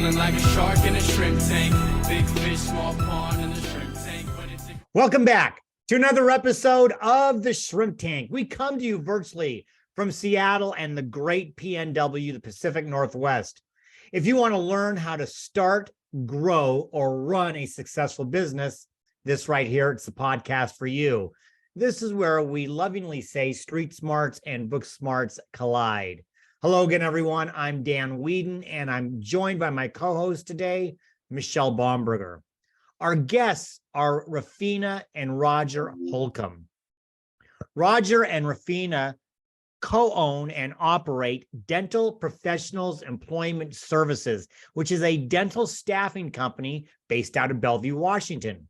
Feeling like a shark in a shrimp tank. Big fish, small pond in the shrimp tank. Welcome back to another episode of the Shrimp Tank. We come to you virtually from Seattle and the great PNW, the Pacific Northwest. If you want to learn how to start, grow, or run a successful business, this right here, it's the podcast for you. This is where we lovingly say street smarts and book smarts collide. Hello again, everyone. I'm Dan Whedon, and I'm joined by my co-host today, Michelle Baumberger. Our guests are Rufina and Roger Holcombe. Roger and Rufina co-own and operate Dental Professionals Employment Services, which is a dental staffing company based out of Bellevue, Washington.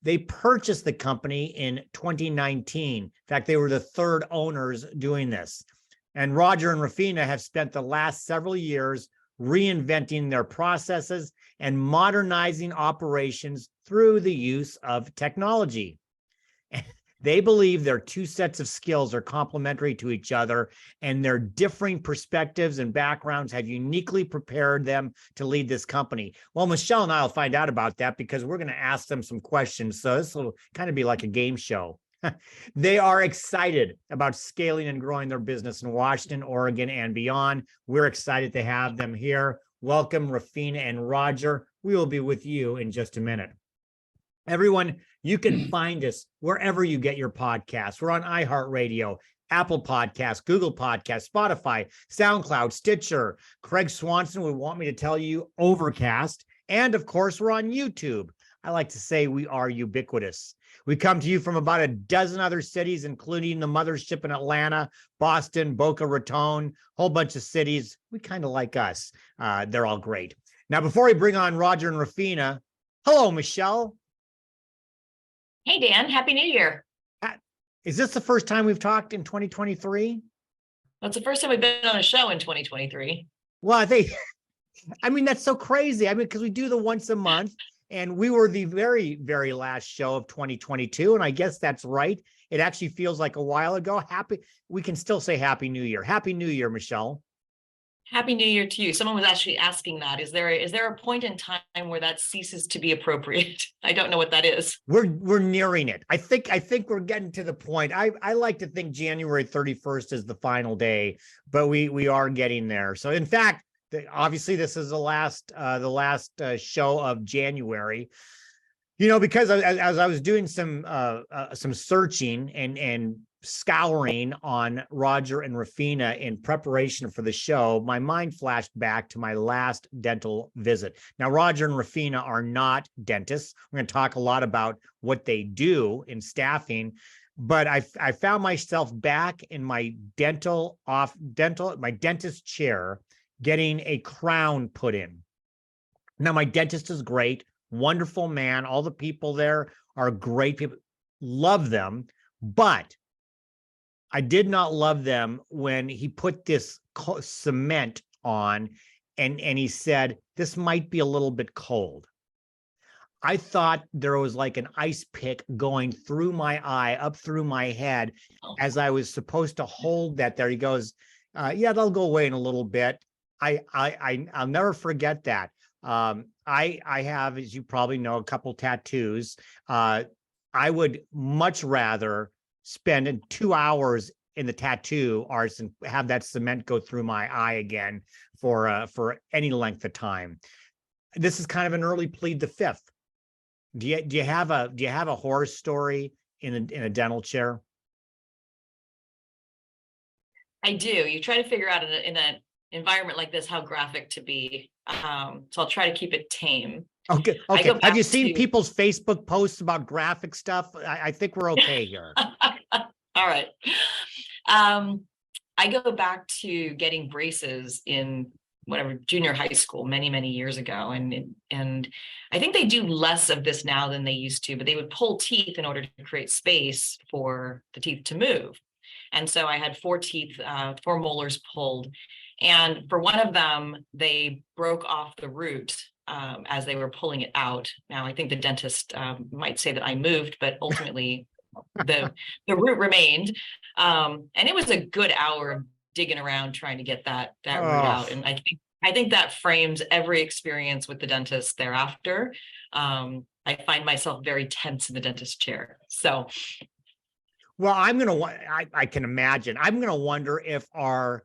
They purchased the company in 2019. In fact, they were the third owners doing this. And Roger and Rufina have spent the last several years reinventing their processes and modernizing operations through the use of technology. They believe their two sets of skills are complementary to each other, and their differing perspectives and backgrounds have uniquely prepared them to lead this company. Well, Michelle and I will find out about that because we're going to ask them some questions. So this will kind of be like a game show. They are excited about scaling and growing their business in Washington, Oregon, and beyond. We're excited to have them here. Welcome, Rufina and Roger. We will be with you in just a minute. Everyone, you can find us wherever you get your podcasts. We're on iHeartRadio, Apple Podcasts, Google Podcasts, Spotify, SoundCloud, Stitcher. Craig Swanson would want me to tell you Overcast. And of course, we're on YouTube. I like to say we are ubiquitous. We come to you from about a dozen other cities, including the mothership in Atlanta, Boston, Boca Raton, whole bunch of cities. We kind of like us. They're all great. Now, before we bring on Roger and Rufina, hello, Michelle. Hey, Dan. Happy New Year. Is this the first time we've talked in 2023? That's the first time we've been on a show in 2023. Well, I mean, that's so crazy. I mean, because we do the once a month. And we were the very, very last show of 2022. And I guess that's right. It actually feels like a while ago. We can still say Happy New Year. Happy New Year, Michelle. Happy New Year to you. Someone was actually asking that. Is there a point in time where that ceases to be appropriate? I don't know what that is. We're nearing it. I think we're getting to the point. I like to think January 31st is the final day, but we are getting there. So in fact, obviously, this is the last show of January, because as I was doing some searching and scouring on Roger and Rufina in preparation for the show, my mind flashed back to my last dental visit. Now, Roger and Rufina are not dentists. We're going to talk a lot about what they do in staffing, but I found myself back in my my dentist chair, getting a crown put in. Now, my dentist is great, wonderful man. All the people there are great people, love them, but I did not love them when he put this cement on and he said, this might be a little bit cold. I thought there was like an ice pick going through my eye, up through my head, as I was supposed to hold that there. He goes, yeah, that'll go away in a little bit. I'll never forget that. I have, as you probably know, a couple tattoos. I would much rather spend 2 hours in the tattoo arts and have that cement go through my eye again for any length of time. This is kind of an early plead the fifth. Do you have a horror story in a dental chair? I do. You try to figure out in an environment like this how graphic to be. So I'll try to keep it tame. Okay. Have you seen people's Facebook posts about graphic stuff? I think we're okay here. All right. I go back to getting braces in junior high school many years ago, and I think they do less of this now than they used to, but they would pull teeth in order to create space for the teeth to move. And so I had 4 molars pulled, and for one of them they broke off the root as they were pulling it out. Now I think the dentist might say that I moved, but ultimately the root remained, and it was a good hour of digging around trying to get that root out. And I think I think that frames every experience with the dentist thereafter. I find myself very tense in the dentist chair. So, Well, I can imagine. I'm gonna wonder if our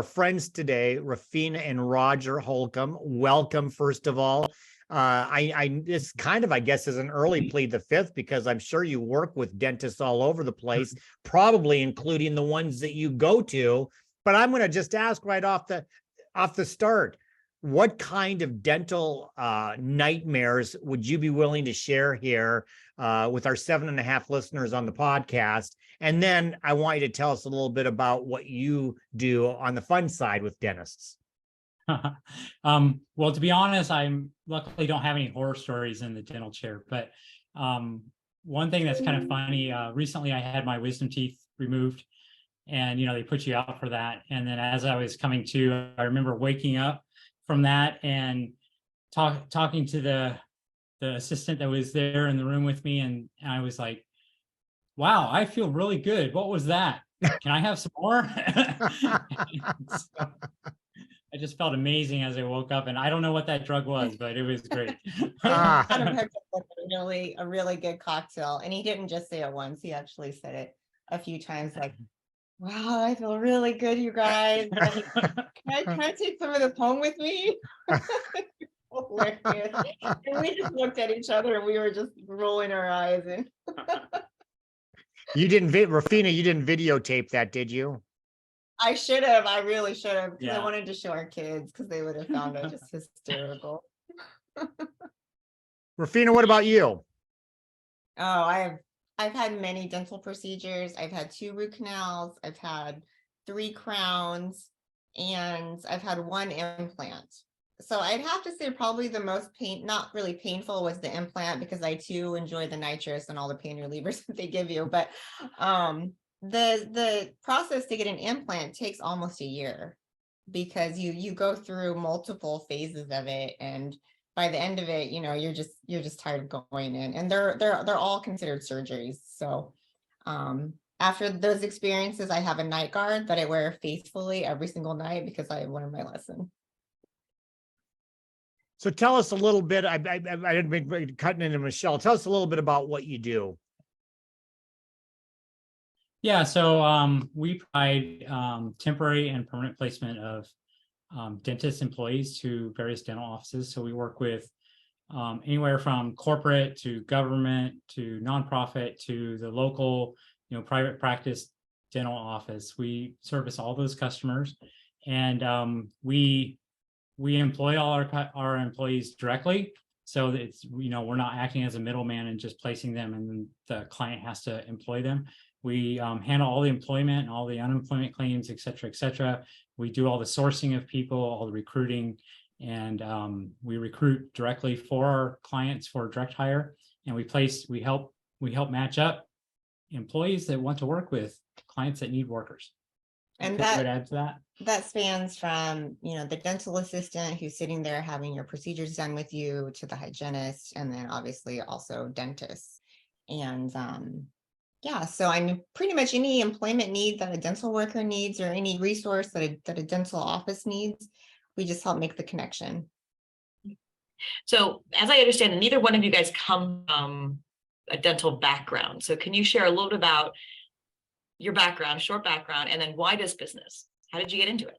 friends today, Rufina and Roger Holcombe, welcome first of all. This kind of, I guess, is an early plead the fifth, because I'm sure you work with dentists all over the place, probably including the ones that you go to. But I'm going to just ask right off the start, what kind of dental nightmares would you be willing to share here with our 7.5 listeners on the podcast? And then I want you to tell us a little bit about what you do on the fun side with dentists. Well, to be honest, I'm luckily don't have any horror stories in the dental chair, but one thing that's kind of funny, recently I had my wisdom teeth removed, and they put you out for that. And then as I was coming to, I remember waking up from that and talking to the assistant that was there in the room with me, and I was like, wow, I feel really good. What was that? Can I have some more? So, I just felt amazing as I woke up, and I don't know what that drug was, but it was great. Adam hooked up with a really good cocktail, and he didn't just say it once; he actually said it a few times. Like, "Wow, I feel really good, you guys. Like, can I take some of this home with me?" Hilarious. And we just looked at each other, and we were just rolling our eyes. And Rufina, you didn't videotape that, did you? I should have. I really should have, because Yeah. I wanted to show our kids, because they would have found it just hysterical. Rufina, what about you? Oh, I've had many dental procedures. I've had 2 root canals, I've had 3 crowns, and I've had 1 implant. So I'd have to say probably the most not really painful, was the implant, because I too enjoy the nitrous and all the pain relievers that they give you. But the process to get an implant takes almost a year, because you go through multiple phases of it, and by the end of it, you're just tired of going in, and they're all considered surgeries. So after those experiences, I have a night guard that I wear faithfully every single night, because I learned my lesson. So tell us a little bit. I didn't mean cutting into Michelle. Tell us a little bit about what you do. Yeah, so we provide temporary and permanent placement of dentist employees to various dental offices. So we work with anywhere from corporate to government to nonprofit to the local, private practice dental office. We service all those customers, and we employ all our employees directly. So it's, we're not acting as a middleman and just placing them, and then the client has to employ them. We handle all the employment and all the unemployment claims, et cetera, et cetera. We do all the sourcing of people, all the recruiting, and we recruit directly for our clients for direct hire. And we help match up employees that want to work with clients that need workers. And I would add to that spans from, the dental assistant who's sitting there having your procedures done with you, to the hygienist, and then obviously also dentists. And yeah, so I mean, pretty much any employment need that a dental worker needs, or any resource that a dental office needs, we just help make the connection. So as I understand, neither one of you guys come from a dental background. So can you share a little bit about your background, short background, and then why this business? How did you get into it?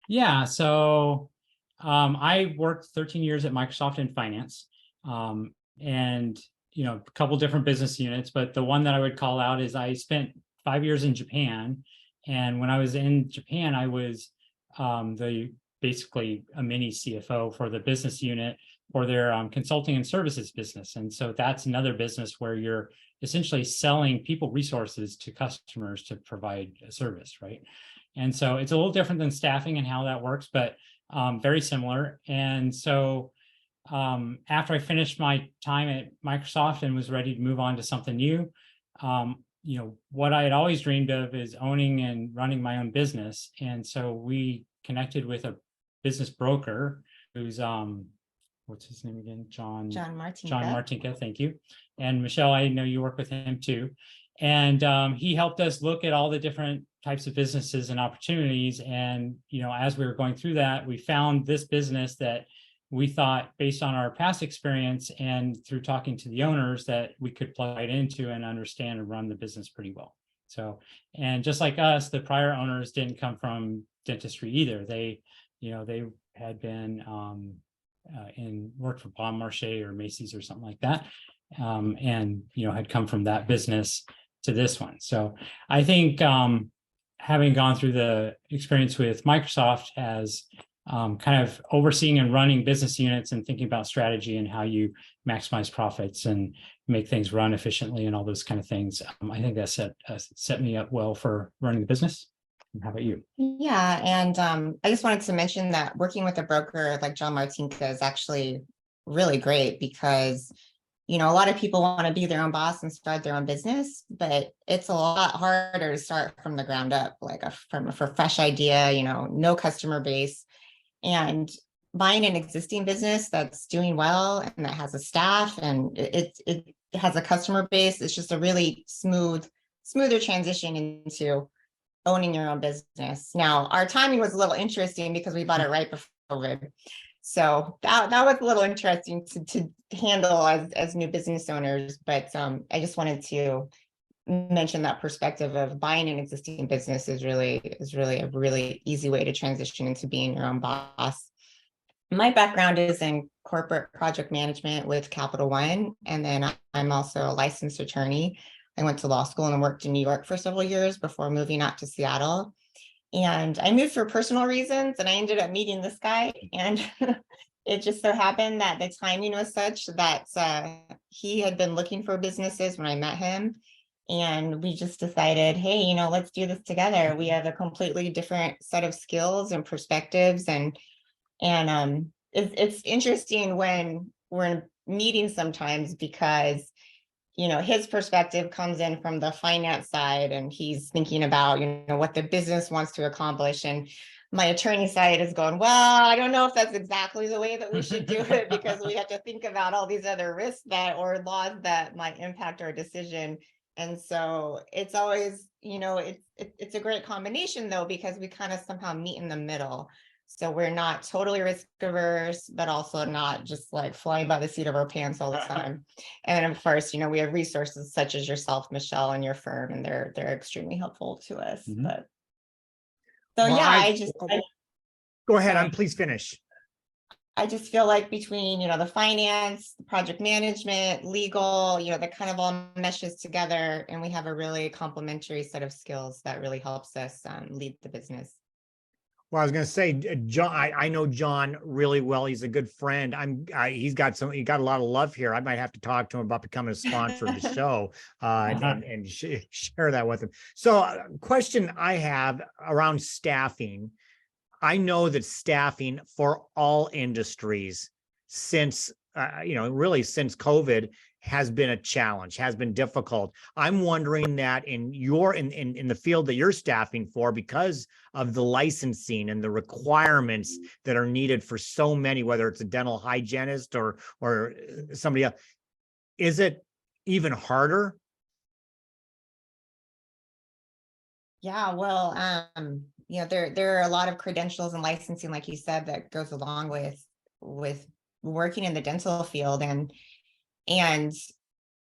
Yeah, so I worked 13 years at Microsoft in finance, and a couple different business units, but the one that I would call out is I spent 5 years in Japan. And when I was in Japan, I was basically a mini CFO for the business unit for their consulting and services business. And so that's another business where you're essentially selling people resources to customers to provide a service, right? And so it's a little different than staffing and how that works, but very similar. And so after I finished my time at Microsoft and was ready to move on to something new, what I had always dreamed of is owning and running my own business. And so we connected with a business broker who's what's his name again? John Martinka, thank you. And Michelle, I know you work with him too. And he helped us look at all the different types of businesses and opportunities. And, as we were going through that, we found this business that we thought, based on our past experience and through talking to the owners, that we could plug it into and understand and run the business pretty well. So, and just like us, the prior owners didn't come from dentistry either. They had been worked for Bon Marché or Macy's or something like that, and had come from that business to this one. So I think having gone through the experience with Microsoft as kind of overseeing and running business units and thinking about strategy and how you maximize profits and make things run efficiently and all those kind of things, I think that set me up well for running the business. How about you? Yeah, and I just wanted to mention that working with a broker like John Martinka is actually really great because, a lot of people want to be their own boss and start their own business, but it's a lot harder to start from the ground up, like from a fresh idea, no customer base. And buying an existing business that's doing well and that has a staff and it has a customer base, it's just a really smoother transition into owning your own business. Now, our timing was a little interesting because we bought it right before COVID. So that was a little interesting to handle as new business owners. But I just wanted to mention that perspective of buying an existing business is really a really easy way to transition into being your own boss. My background is in corporate project management with Capital One, and then I'm also a licensed attorney. I went to law school and worked in New York for several years before moving out to Seattle. And I moved for personal reasons, and I ended up meeting this guy. And it just so happened that the timing was such that he had been looking for businesses when I met him. And we just decided, hey, let's do this together. We have a completely different set of skills and perspectives. And it's interesting when we're in meetings sometimes because his perspective comes in from the finance side and he's thinking about, what the business wants to accomplish. And my attorney side is going, well, I don't know if that's exactly the way that we should do it because we have to think about all these other risks or laws that might impact our decision. And so it's always, it's a great combination though, because we kind of somehow meet in the middle. So we're not totally risk averse, but also not just like flying by the seat of our pants all the time. And of course, we have resources such as yourself, Michelle, and your firm, and they're extremely helpful to us. Mm-hmm. But so well, yeah, go ahead. Please finish. I just feel like between the finance, the project management, legal, that kind of all meshes together, and we have a really complementary set of skills that really helps us lead the business. Well, I was going to say, John, I know John really well. He's a good friend. He got a lot of love here. I might have to talk to him about becoming a sponsor of the show and share that with him. So question I have around staffing. I know that staffing for all industries since, really since COVID has been a challenge, has been difficult. I'm wondering that in the field that you're staffing for, because of the licensing and the requirements that are needed for so many, whether it's a dental hygienist or somebody else, is it even harder? Yeah, well, there are a lot of credentials and licensing, like you said, that goes along with working in the dental field, and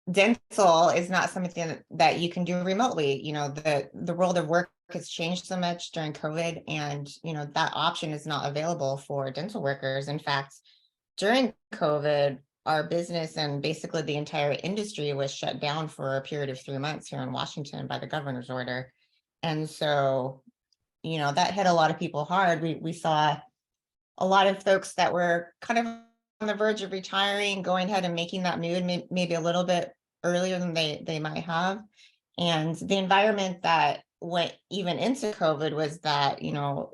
dental is not something that you can do remotely. The world of work has changed so much during COVID, and that option is not available for dental workers. In fact, during COVID, our business and basically the entire industry was shut down for a period of 3 months here in Washington by the governor's order. And so, that hit a lot of people hard. We saw a lot of folks that were kind of on the verge of retiring, going ahead and making that move maybe a little bit earlier than they might have. And the environment that went even into COVID was that,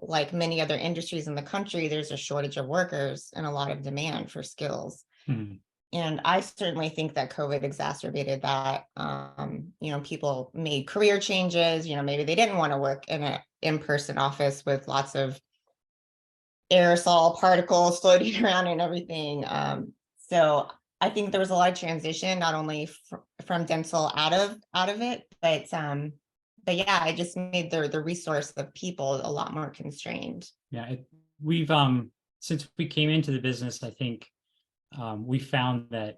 like many other industries in the country, there's a shortage of workers and a lot of demand for skills. Mm-hmm. And I certainly think that COVID exacerbated that. People made career changes, maybe they didn't want to work in an in-person office with lots of aerosol particles floating around and everything. So I think there was a lot of transition, not only from dental out of it, but yeah, I just made the resource of people a lot more constrained. Yeah, we've since we came into the business, I think we found that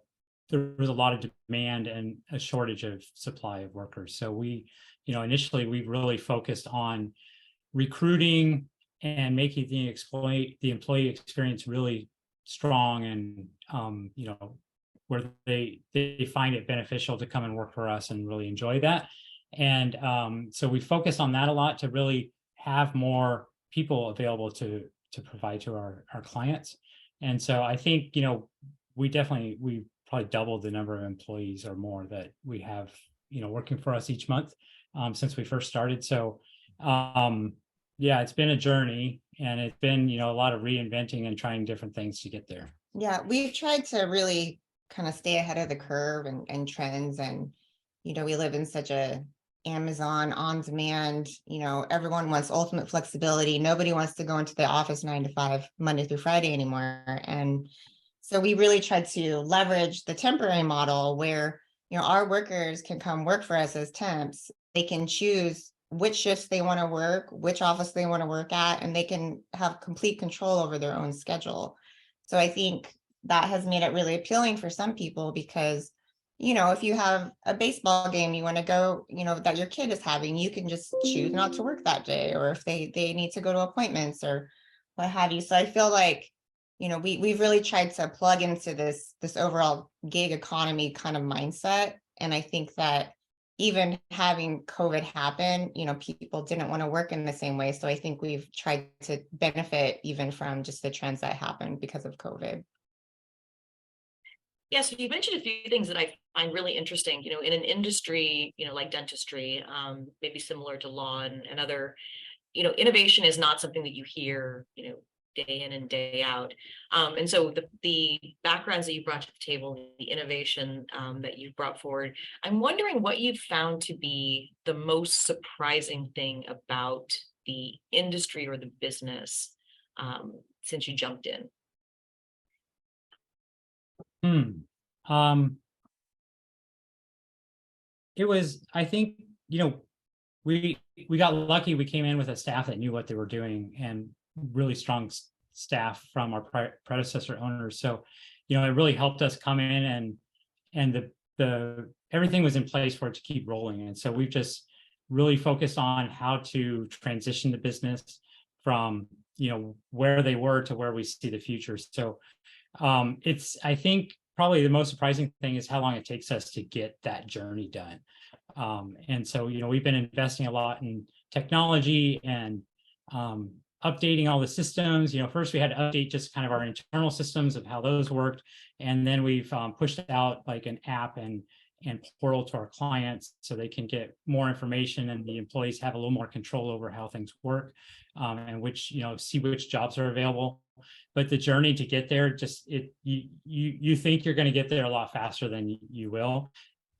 there was a lot of demand and a shortage of supply of workers. So we, initially we really focused on recruiting and making the employee experience really strong, and where they find it beneficial to come and work for us and really enjoy that. And so we focus on that a lot to really have more people available to provide to our clients. And so I think, we probably doubled the number of employees or more that we have, working for us each month since we first started. So yeah, it's been a journey, and it's been, a lot of reinventing and trying different things to get there. Yeah, we've tried to really kind of stay ahead of the curve and trends. And, we live in such a Amazon on demand, everyone wants ultimate flexibility. Nobody wants to go into the office 9 to 5, Monday through Friday anymore. And so we really tried to leverage the temporary model where, our workers can come work for us as temps. They can choose which shifts they want to work, which office they want to work at, and they can have complete control over their own schedule. So I think that has made it really appealing for some people because, if you have a baseball game you want to go, that your kid is having, you can just choose not to work that day, or if they need to go to appointments or what have you. So I feel like, we've really tried to plug into this overall gig economy kind of mindset. And I think that even having COVID happen, people didn't want to work in the same way. So I think we've tried to benefit even from just the trends that happened because of COVID. Yeah, so you mentioned a few things that I find really interesting, in an industry, like dentistry, maybe similar to law and other, innovation is not something that you hear, day in and day out. And so the backgrounds that you brought to the table, the innovation that you brought forward, I'm wondering what you've found to be the most surprising thing about the industry or the business since you jumped in. It was, I think, we got lucky. We came in with a staff that knew what they were doing, and really strong staff from our predecessor owners. So, it really helped us come in, and the everything was in place for it to keep rolling. And so we've just really focused on how to transition the business from, where they were to where we see the future. So it's, I think, probably the most surprising thing is how long it takes us to get that journey done. And so, we've been investing a lot in technology and updating all the systems. First we had to update just kind of our internal systems of how those worked. And then we've pushed out like an app and portal to our clients so they can get more information, and the employees have a little more control over how things work, and which, see which jobs are available. But the journey to get there, just you think you're going to get there a lot faster than you will.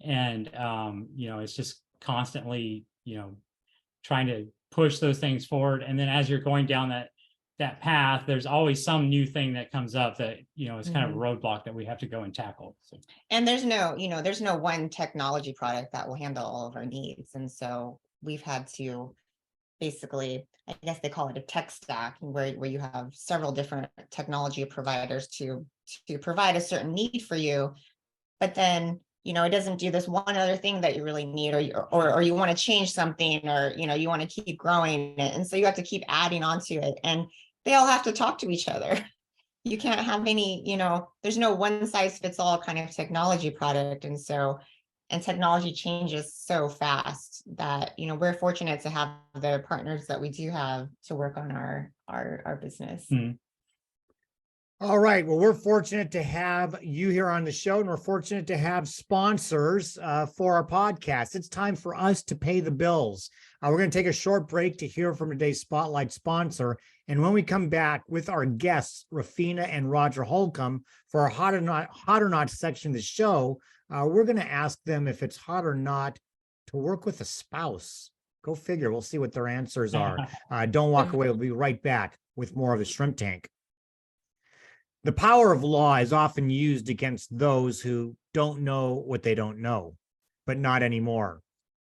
And it's just constantly, trying to push those things forward. And then as you're going down that path, there's always some new thing that comes up that, is kind of a roadblock that we have to go and tackle. So. And there's no one technology product that will handle all of our needs. And so we've had to basically, I guess they call it a tech stack, where you have several different technology providers to provide a certain need for you. But then, it doesn't do this one other thing that you really need, or you want to change something, or, you want to keep growing it. And so you have to keep adding onto it, and they all have to talk to each other. You can't have any, there's no one size fits all kind of technology product. And so, and technology changes so fast that, we're fortunate to have the partners that we do have to work on our business. Mm-hmm. All right. Well, we're fortunate to have you here on the show, and we're fortunate to have sponsors for our podcast. It's time for us to pay the bills. We're going to take a short break to hear from today's Spotlight sponsor. And when we come back with our guests, Rufina and Roger Holcombe, for our hot or not section of the show, we're going to ask them if it's hot or not to work with a spouse. Go figure. We'll see what their answers are. Don't walk away. We'll be right back with more of the Shrimp Tank. The power of law is often used against those who don't know what they don't know, but not anymore.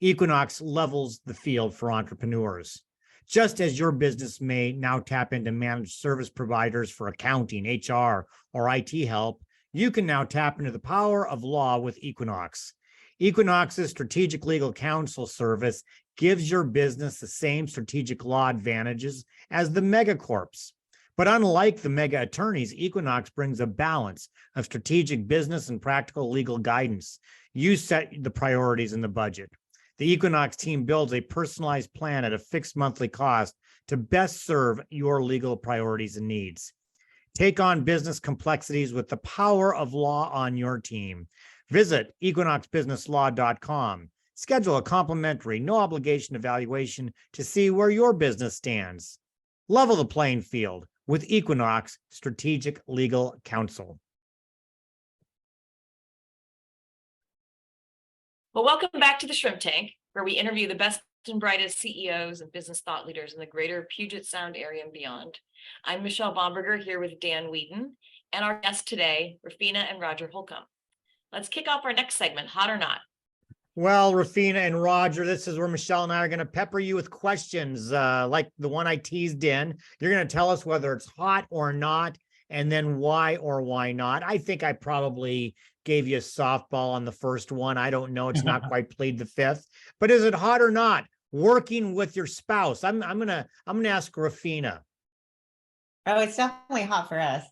Equinox levels the field for entrepreneurs. Just as your business may now tap into managed service providers for accounting, HR, or IT help, you can now tap into the power of law with Equinox. Equinox's strategic legal counsel service gives your business the same strategic law advantages as the megacorps. But unlike the mega attorneys, Equinox brings a balance of strategic business and practical legal guidance. You set the priorities in the budget. The Equinox team builds a personalized plan at a fixed monthly cost to best serve your legal priorities and needs. Take on business complexities with the power of law on your team. Visit equinoxbusinesslaw.com. Schedule a complimentary, no obligation evaluation to see where your business stands. Level the playing field with Equinox Strategic Legal Counsel. Well, welcome back to the Shrimp Tank, where we interview the best and brightest CEOs and business thought leaders in the greater Puget Sound area and beyond. I'm Michelle Bomberger here with Dan Wheaton and our guests today, Rufina and Roger Holcombe. Let's kick off our next segment, Hot or Not. Well, Rufina and Roger, this is where Michelle and I are going to pepper you with questions like the one I teased in. You're going to tell us whether it's hot or not, and then why or why not. I think I probably gave you a softball on the first one. I don't know. It's not quite plead the fifth. But is it hot or not? Working with your spouse. I'm gonna ask Rufina. Oh, it's definitely hot for us.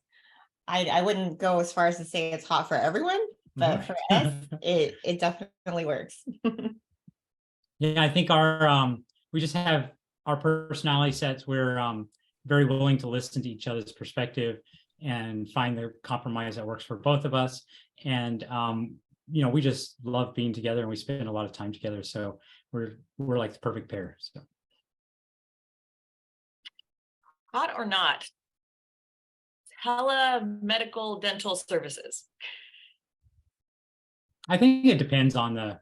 I wouldn't go as far as to say it's hot for everyone, but for us, it definitely works. Yeah, I think our we just have our personality sets. We're very willing to listen to each other's perspective and find the compromise that works for both of us. And we just love being together, and we spend a lot of time together. So we're like the perfect pair. So Hot or not? Telemedical dental services. I think it depends on the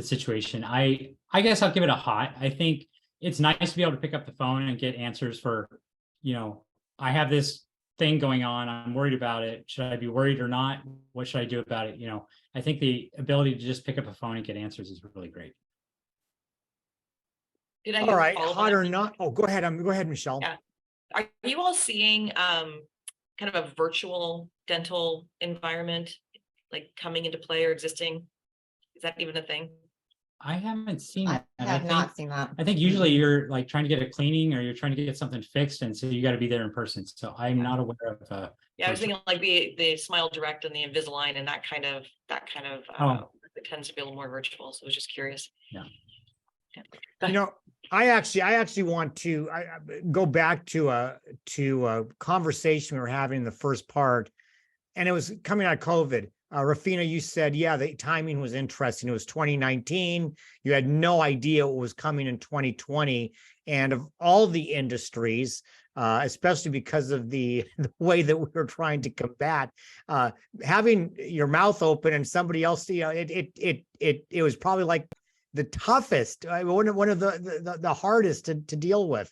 situation. I guess I'll give it a hot. I think it's nice to be able to pick up the phone and get answers for, I have this thing going on. I'm worried about it. Should I be worried or not? What should I do about it? I think the ability to just pick up a phone and get answers is really great. Did I All right, hot or not? Oh, go ahead. Go ahead, Michelle. Yeah. Are you all seeing kind of a virtual dental environment like coming into play or existing? Is that even a thing? I haven't seen I it. have not seen that. I think usually you're like trying to get a cleaning or you're trying to get something fixed, and so you got to be there in person. So I'm not aware of. Yeah, I was thinking like the Smile Direct and the Invisalign and that kind of it tends to be a little more virtual. So I was just curious. Yeah. I actually want to go back to a conversation we were having in the first part, and it was coming out of COVID. Rufina, you said, yeah, the timing was interesting. It was 2019. You had no idea what was coming in 2020. And of all the industries, especially because of the way that we were trying to combat, having your mouth open and somebody else, it was probably like the toughest, one of the hardest to deal with.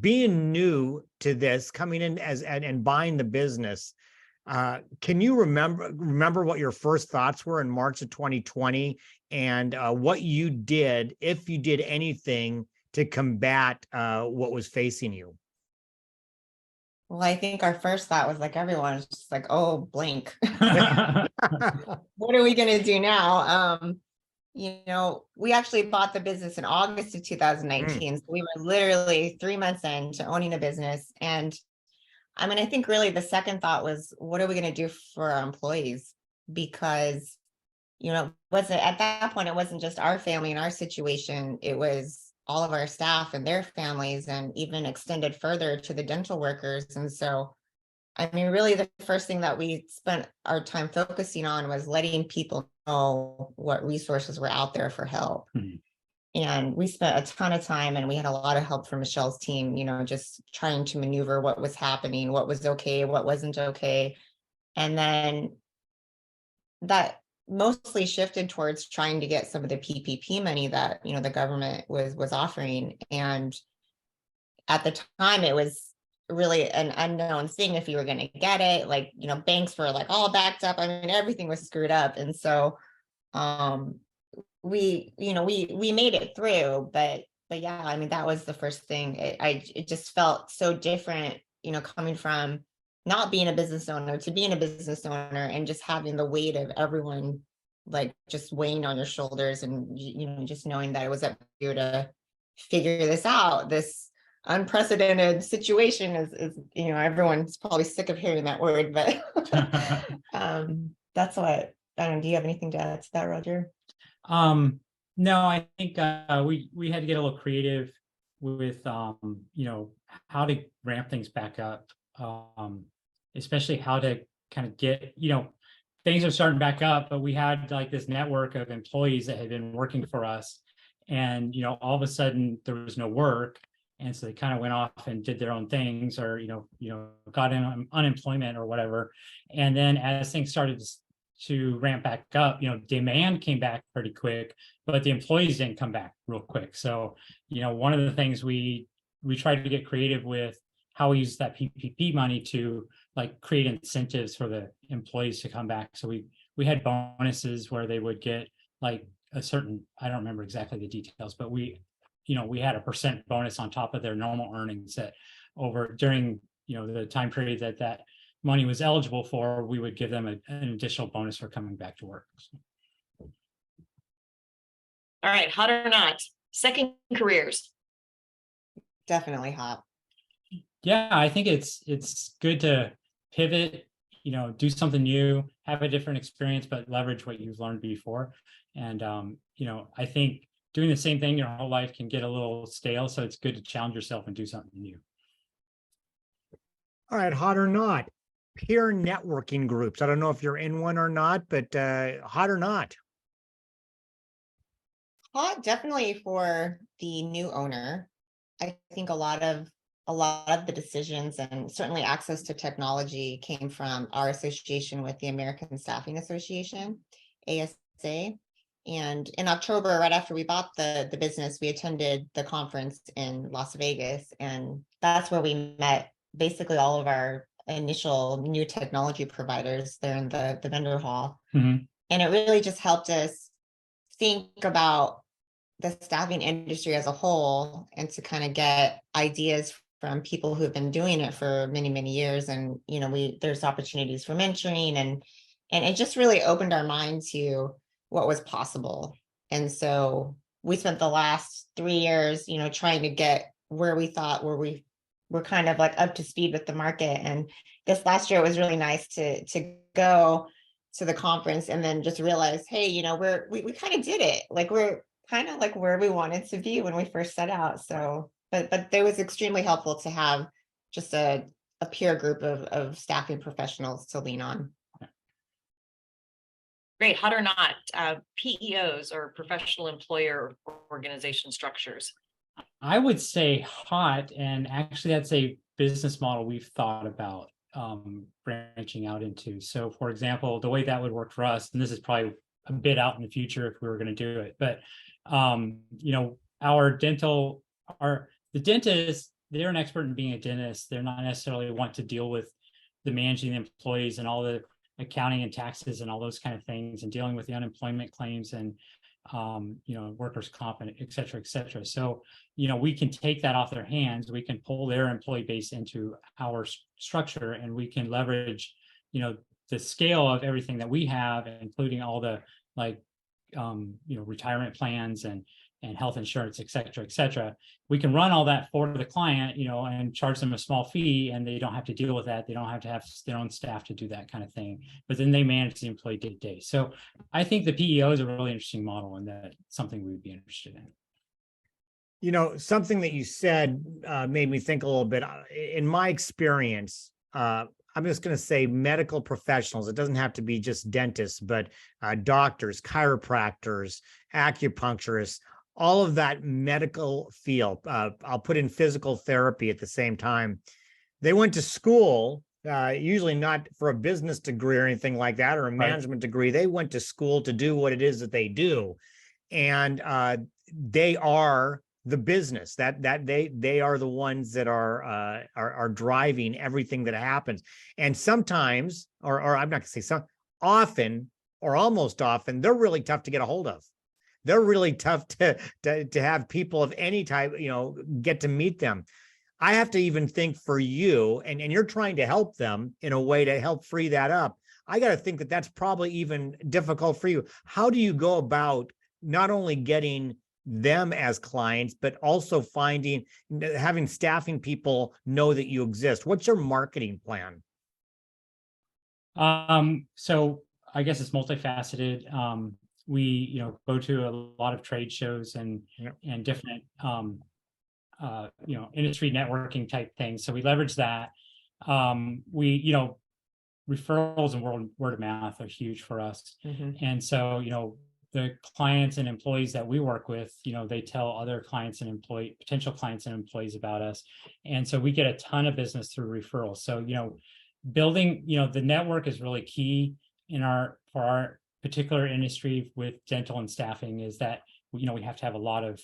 Being new to this, coming in and buying the business, can you remember what your first thoughts were in March of 2020 and what you did, if you did anything, to combat what was facing you? Well, I think our first thought was like everyone was just like, oh, blank. What are we going to do now? We actually bought the business in August of 2019. So we were literally 3 months into owning a business. And I think really the second thought was, what are we going to do for our employees? Because, at that point, it wasn't just our family and our situation. It was all of our staff and their families, and even extended further to the dental workers. And so, really the first thing that we spent our time focusing on was letting people know what resources were out there for help. Mm-hmm. And we spent a ton of time, and we had a lot of help from Michelle's team, just trying to maneuver what was happening, what was okay, what wasn't okay. And then that mostly shifted towards trying to get some of the PPP money that, the government was offering. And at the time, it was really an unknown thing if you were going to get it. Like, banks were like all backed up. Everything was screwed up. And so we made it through, but yeah, I mean, that was the first thing. It just felt so different, coming from not being a business owner to being a business owner, and just having the weight of everyone like just weighing on your shoulders, and just knowing that it was up to you to figure this out. This unprecedented situation is everyone's probably sick of hearing that word, but that's what I don't know. Do you have anything to add to that, Roger? No, I think we had to get a little creative with how to ramp things back up, especially how to kind of get things are starting back up, but we had like this network of employees that had been working for us, and all of a sudden there was no work, and so they kind of went off and did their own things, or got in unemployment or whatever. And then as things started to ramp back up, demand came back pretty quick, but the employees didn't come back real quick. So one of the things we tried to get creative with how we use that PPP money to like create incentives for the employees to come back. So we had bonuses where they would get like a certain, I don't remember exactly the details, but we had a % bonus on top of their normal earnings that over during the time period that money was eligible for, we would give them an additional bonus for coming back to work. All right, hot or not, second careers. Definitely hot. Yeah, I think it's good to pivot, do something new, have a different experience, but leverage what you've learned before. And I think doing the same thing your whole life can get a little stale, so it's good to challenge yourself and do something new. All right, hot or not, peer networking groups. I don't know if you're in one or not, but hot or not? Hot, definitely for the new owner. I think a lot of the decisions and certainly access to technology came from our association with the American Staffing Association, ASA. And in October, right after we bought the business, we attended the conference in Las Vegas, and that's where we met basically all of our initial new technology providers there in the vendor hall. Mm-hmm. And it really just helped us think about the staffing industry as a whole, and to kind of get ideas from people who have been doing it for many, many years. And there's opportunities for mentoring, and it just really opened our mind to what was possible. And so we spent the last 3 years trying to get where we thought we were kind of like up to speed with the market. And this last year it was really nice to go to the conference and then just realize, hey, we kind of did it. Like we're kind of like where we wanted to be when we first set out. So but it was extremely helpful to have just a peer group of staffing professionals to lean on. Great, hot or not, PEOs or professional employer organization structures. I would say hot, and actually that's a business model we've thought about branching out into. So for example, the way that would work for us, and this is probably a bit out in the future if we were going to do it, but the dentist, they're an expert in being a dentist. They're not necessarily want to deal with the managing the employees and all the accounting and taxes and all those kind of things, and dealing with the unemployment claims and workers' comp, and et cetera, et cetera. So we can take that off their hands. We can pull their employee base into our structure, and we can leverage the scale of everything that we have, including all the retirement plans and health insurance, et cetera, et cetera. We can run all that for the client, and charge them a small fee, and they don't have to deal with that. They don't have to have their own staff to do that kind of thing, but then they manage the employee day to day. So I think the PEO is a really interesting model, and that's something we would be interested in. Something that you said made me think a little bit. In my experience, I'm just going to say medical professionals. It doesn't have to be just dentists, but doctors, chiropractors, acupuncturists, all of that medical field. I'll put in physical therapy at the same time. They went to school, usually not for a business degree or anything like that, or a management degree. They went to school to do what it is that they do. And they are the business that they are the ones that are driving everything that happens. And sometimes, or I'm not gonna say some, often or almost often, they're really tough to get a hold of. they're really tough to have people of any type, get to meet them. I have to even think for you, and you're trying to help them in a way to help free that up. I got to think that that's probably even difficult for you. How do you go about not only getting them as clients, but also having staffing people know that you exist? What's your marketing plan? So I guess it's multifaceted. We, go to a lot of trade shows and different, industry networking type things. So we leverage that. Referrals and word of mouth are huge for us. And so, the clients and employees that we work with, they tell other clients and potential clients and employees about us. And so we get a ton of business through referrals. So, building, the network is really key for our particular industry with dental and staffing, is that, we have to have a lot of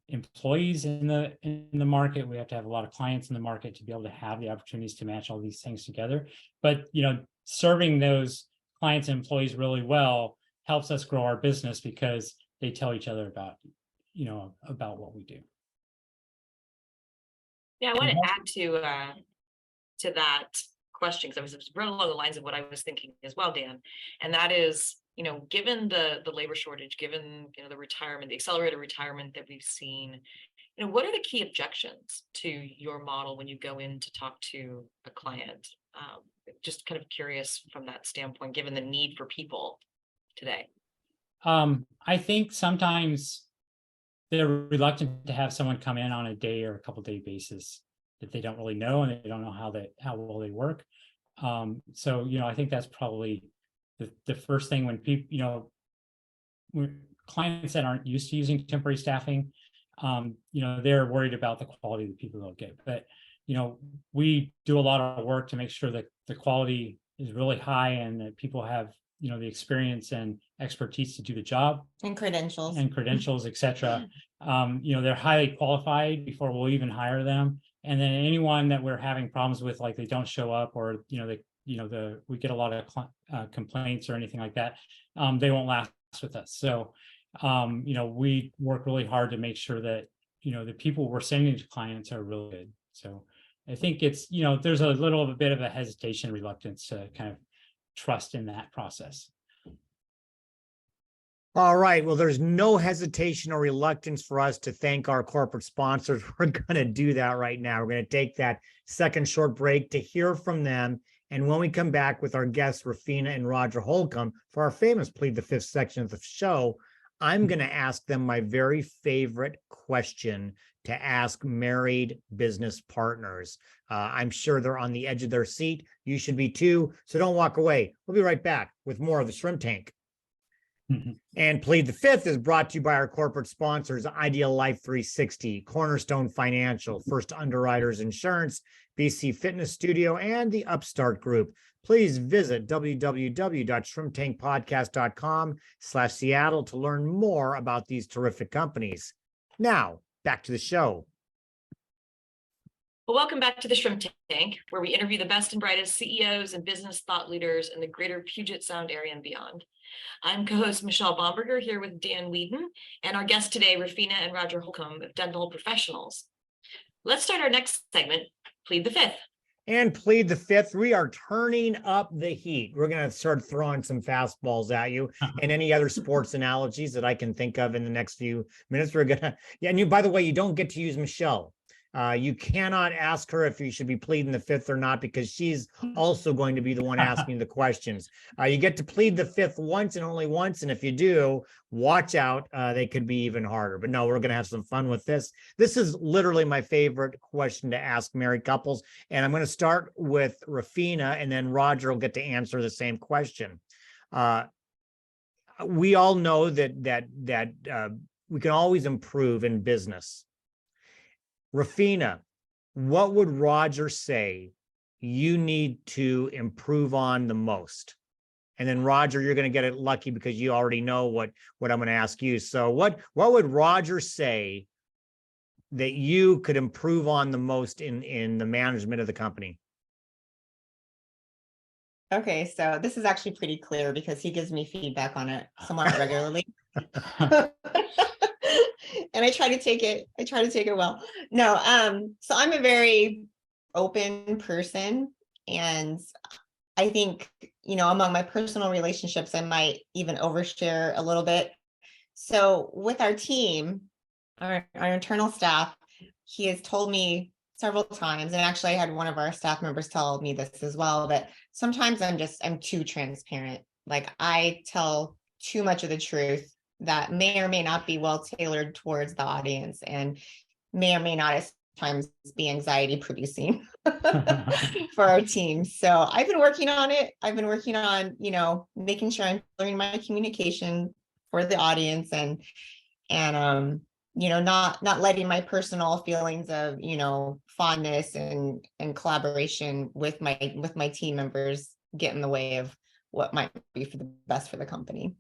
employees in the market. We have to have a lot of clients in the market to be able to have the opportunities to match all these things together. But, serving those clients and employees really well helps us grow our business because they tell each other about what we do. Yeah, I want to add to that question, because I was right along the lines of what I was thinking as well, Dan. And that is, given the labor shortage, given the retirement, the accelerated retirement that we've seen, what are the key objections to your model when you go in to talk to a client? Just kind of curious from that standpoint, given the need for people today. I think sometimes they're reluctant to have someone come in on a day or a couple day basis that they don't really know, and they don't know how well they work. So, I think that's probably the first thing when people, when clients that aren't used to using temporary staffing, they're worried about the quality of the people they'll get. But, we do a lot of work to make sure that the quality is really high and that people have, the experience and expertise to do the job. And credentials, et cetera. They're highly qualified before we'll even hire them. And then anyone that we're having problems with, like they don't show up, or, we get a lot of complaints or anything like that, they won't last with us. So, we work really hard to make sure that, the people we're sending to clients are really good. So I think it's, there's a little bit of a hesitation, reluctance to kind of trust in that process. All right. Well, there's no hesitation or reluctance for us to thank our corporate sponsors. We're going to do that right now. We're going to take that second short break to hear from them. And when we come back with our guests, Rufina and Roger Holcombe, for our famous Plead the Fifth section of the show, I'm going to ask them my very favorite question to ask married business partners. I'm sure they're on the edge of their seat. You should be too. So don't walk away. We'll be right back with more of the Shrimp Tank. And Plead the Fifth is brought to you by our corporate sponsors, Ideal Life 360, Cornerstone Financial, First Underwriters Insurance, BC Fitness Studio, and the Upstart Group. Please visit www.shrimptankpodcast.com/Seattle to learn more about these terrific companies. Now, back to the show. Well, welcome back to the Shrimp Tank, where we interview the best and brightest CEOs and business thought leaders in the greater Puget Sound area and beyond. I'm co-host Michelle Bomberger here with Dan Whedon, and our guests today, Rufina and Roger Holcombe, dental professionals. Let's start our next segment, Plead the Fifth. And Plead the Fifth, we are turning up the heat. We're going to start throwing some fastballs at you and any other sports analogies that I can think of in the next few minutes. We're going to, and by the way, you don't get to use Michelle. You cannot ask her if you should be pleading the fifth or not, because she's also going to be the one asking the questions. You get to plead the fifth once and only once. And if you do, watch out. They could be even harder. But no, we're going to have some fun with this. This is literally my favorite question to ask married couples. And I'm going to start with Rufina, and then Roger will get to answer the same question. We all know that we can always improve in business. Rufina, what would Roger say you need to improve on the most? And then Roger, you're going to get it lucky because you already know what I'm going to ask you. So what would Roger say that you could improve on the most in the management of the company? Okay, so this is actually pretty clear because he gives me feedback on it somewhat regularly. And I try to take it well. No, so I'm a very open person, and I think, among my personal relationships, I might even overshare a little bit. So with our team, our internal staff, he has told me several times, and actually I had one of our staff members tell me this as well, that sometimes I'm too transparent. Like, I tell too much of the truth that may or may not be well tailored towards the audience, and may or may not at times be anxiety producing for our team. So I've been working on it. I've been working on, making sure I'm clearing my communication for the audience, and not letting my personal feelings of, fondness and collaboration with my team members get in the way of what might be for the best for the company.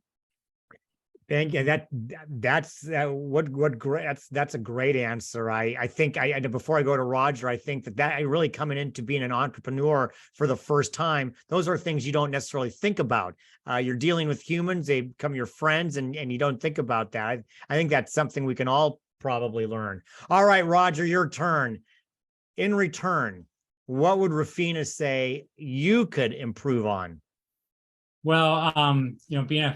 Thank you. That's what great. That's a great answer. I think before I go to Roger, I think that really coming into being an entrepreneur for the first time, those are things you don't necessarily think about. You're dealing with humans; they become your friends, and you don't think about that. I think that's something we can all probably learn. All right, Roger, your turn. In return, what would Rufina say you could improve on? Well, being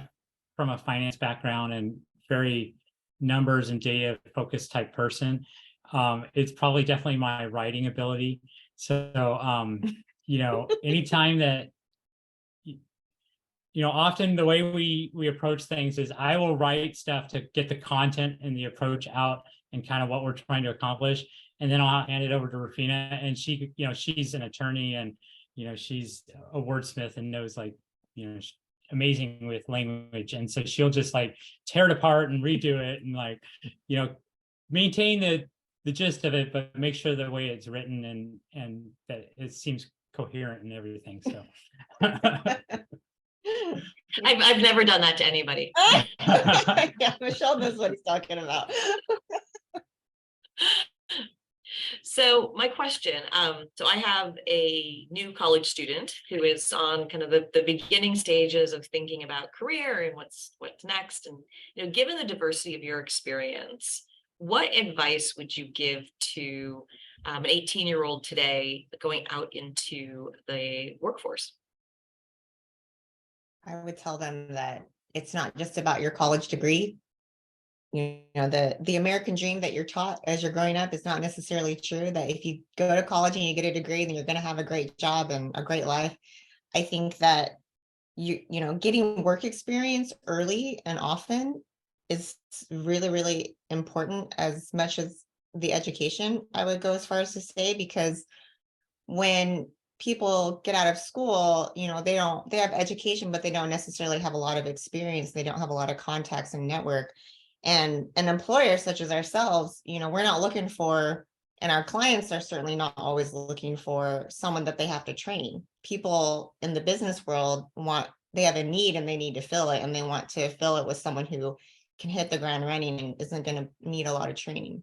from a finance background and very numbers and data focused type person, it's probably definitely my writing ability. So, anytime that, often the way we approach things is I will write stuff to get the content and the approach out and kind of what we're trying to accomplish. And then I'll hand it over to Rufina, and she, she's an attorney, and, she's a wordsmith and knows, like, amazing with language. And so she'll just like tear it apart and redo it and, like, maintain the gist of it, but make sure the way it's written and that it seems coherent and everything. So I've never done that to anybody. Yeah, Michelle knows what he's talking about. So my question, so I have a new college student who is on kind of the beginning stages of thinking about career and what's next. And, given the diversity of your experience, what advice would you give to an 18-year-old today going out into the workforce? I would tell them that it's not just about your college degree. The American dream that you're taught as you're growing up is not necessarily true, that if you go to college and you get a degree, then you're going to have a great job and a great life. I think that getting work experience early and often is really, really important, as much as the education, I would go as far as to say, because when people get out of school, they have education, but they don't necessarily have a lot of experience. They don't have a lot of contacts and network. And an employer such as ourselves, we're not looking for, and our clients are certainly not always looking for, someone that they have to train. People in the business world they have a need and they need to fill it, and they want to fill it with someone who can hit the ground running and isn't going to need a lot of training.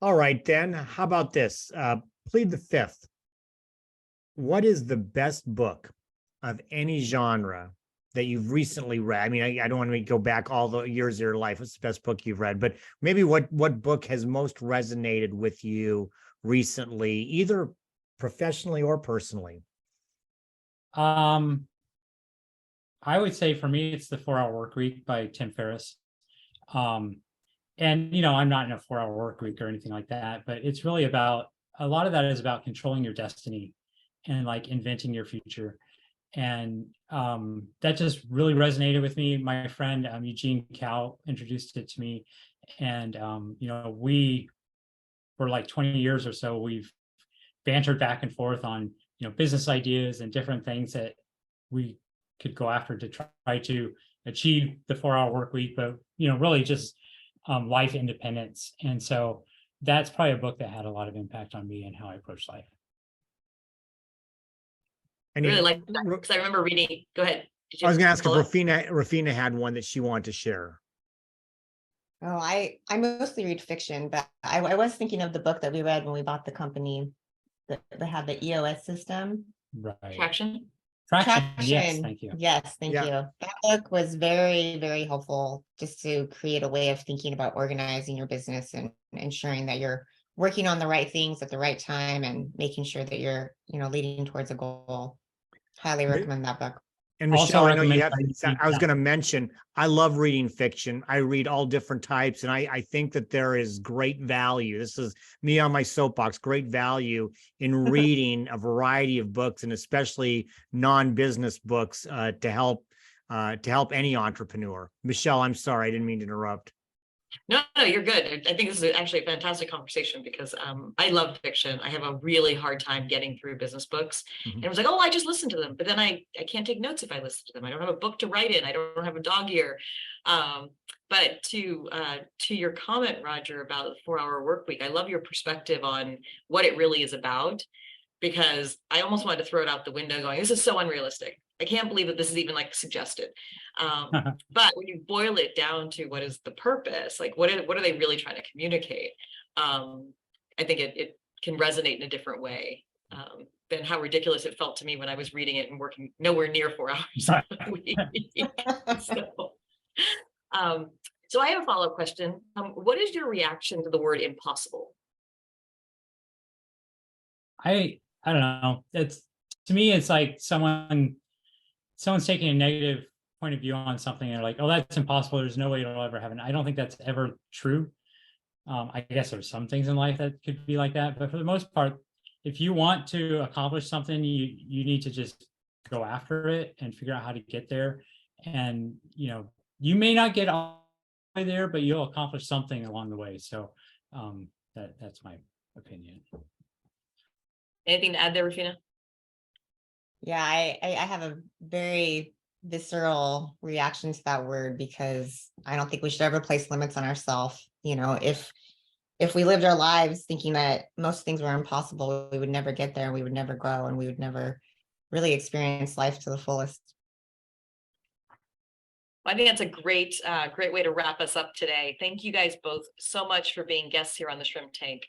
All right, then. How about this? Plead the fifth. What is the best book of any genre that you've recently read? I mean, I don't want to go back all the years of your life. What's the best book you've read? But maybe what book has most resonated with you recently, either professionally or personally? I would say for me, it's The 4-Hour Workweek by Tim Ferriss. And, I'm not in a 4-hour work week or anything like that, but it's really about, a lot of that is about controlling your destiny and, like, inventing your future. And that just really resonated with me. My friend Eugene Cow introduced it to me, and we, for like 20 years or so, we've bantered back and forth on business ideas and different things that we could go after to try to achieve the 4-hour work week, but really just life independence. And so that's probably a book that had a lot of impact on me and how I approach life. I really like that, because I remember reading. Go ahead. I was going to ask if Rufina had one that she wanted to share. Oh, I mostly read fiction, but I was thinking of the book that we read when we bought the company that had the EOS system. Right. Traction. Traction. Yes, Traction. thank you. Yes, thank Yeah. you. That book was very, very helpful just to create a way of thinking about organizing your business and ensuring that you're working on the right things at the right time and making sure that you're, leading towards a goal. Highly recommend that book. And Also Michelle, I know you recommend have, I was going to mention, I love reading fiction. I read all different types, and I think that there is great value. This is me on my soapbox, great value in reading a variety of books, and especially non-business books to help any entrepreneur. Michelle, I'm sorry, I didn't mean to interrupt. No, you're good. I think this is actually a fantastic conversation because I love fiction. I have a really hard time getting through business books. Mhm. And it was like, oh, I just listen to them. But then I can't take notes if I listen to them. I don't have a book to write in. I don't have a dog ear. But to your comment, Roger, about the 4-hour work week, I love your perspective on what it really is about, because I almost wanted to throw it out the window going, this is so unrealistic. I can't believe that this is even like suggested. But when you boil it down to what is the purpose, like what are they really trying to communicate? I think it can resonate in a different way than how ridiculous it felt to me when I was reading it and working nowhere near 4 hours a week. So I have a follow-up question. What is your reaction to the word impossible? I don't know. To me, it's like someone's taking a negative point of view on something and they're like, oh, that's impossible. There's no way it'll ever happen. I don't think that's ever true. I guess there's some things in life that could be like that, but for the most part, if you want to accomplish something, you need to just go after it and figure out how to get there. And you may not get all the way there, but you'll accomplish something along the way. So that's my opinion. Anything to add there, Rufina? Yeah, I have a very visceral reaction to that word because I don't think we should ever place limits on ourselves. If we lived our lives thinking that most things were impossible, we would never get there, we would never grow, and we would never really experience life to the fullest. I think that's a great way to wrap us up today. Thank you guys both so much for being guests here on the Shrimp Tank.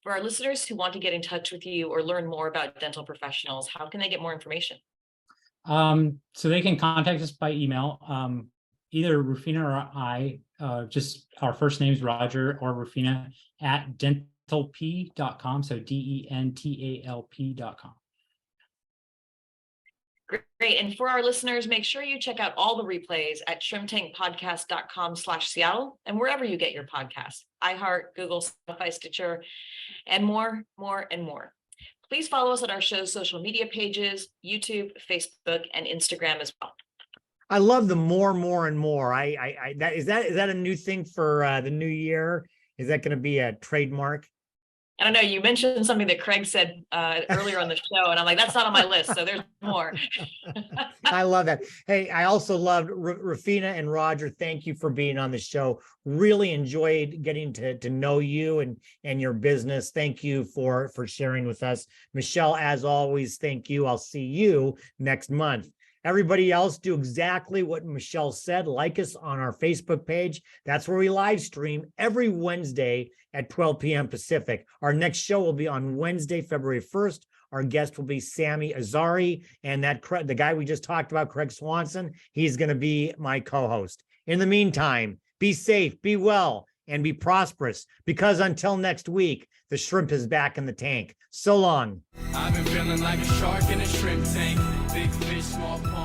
For our listeners who want to get in touch with you or learn more about dental professionals, how can they get more information? So they can contact us by email, either Rufina or I, just our first names, Roger or Rufina, at dentalp.com. So dentalp.com. Great. And for our listeners, make sure you check out all the replays at shrimptankpodcast.com/Seattle and wherever you get your podcasts, iHeart, Google, Spotify, Stitcher, and more. Please follow us on our show's social media pages, YouTube, Facebook, and Instagram as well. I love the more, and more. Is that a new thing for the new year? Is that going to be a trademark? I don't know. You mentioned something that Craig said earlier on the show, and I'm like, that's not on my list. So there's more. I love that. Hey, I also loved Rufina and Roger. Thank you for being on the show. Really enjoyed getting to know you and your business. Thank you for sharing with us. Michelle, as always, thank you. I'll see you next month. Everybody else, do exactly what Michelle said. Like us on our Facebook page. That's where we live stream every Wednesday at 12 p.m. Pacific. Our next show will be on Wednesday, February 1st. Our guest will be Sammy Azari, and the guy we just talked about, Craig Swanson, he's going to be my co-host. In the meantime, be safe, be well, and be prosperous, because until next week, the shrimp is back in the tank. So long. I've been feeling like a shark in a shrimp tank. Big fish, small pond.